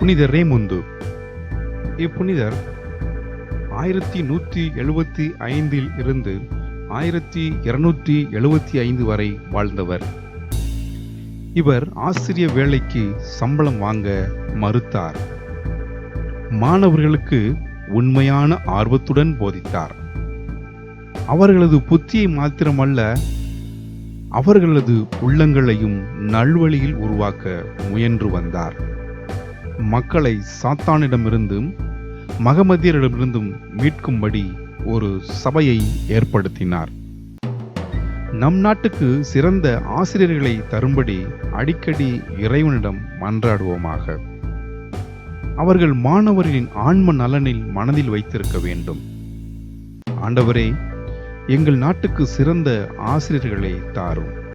புனித ரேமுந்து. இப்புனிதர் 1175 இருந்து 1275 வரை வாழ்ந்தவர். இவர் ஆசிரிய வேலைக்கு சம்பளம் வாங்க மறுத்தார். மாணவர்களுக்கு உண்மையான ஆர்வத்துடன் போதித்தார். அவர்களது புத்தியை மாத்திரமல்ல, அவர்களது உள்ளங்களையும் நல்வழியில் உருவாக்க முயன்று வந்தார். மக்களை சாத்தானிடமிருந்தும் மகமதியரிடமிருந்தும் மீட்கும்படி ஒரு சபையை ஏற்படுத்தினார். நம் நாட்டுக்கு சிறந்த ஆசிரியர்களை தரும்படி அடிக்கடி இறைவனிடம் மன்றாடுவோமாக. அவர்கள் மாணவர்களின் ஆன்ம நலனில் மனதில் வைத்திருக்க வேண்டும். ஆண்டவரே, எங்கள் நாட்டுக்கு சிறந்த ஆசிரியர்களை தாரும்.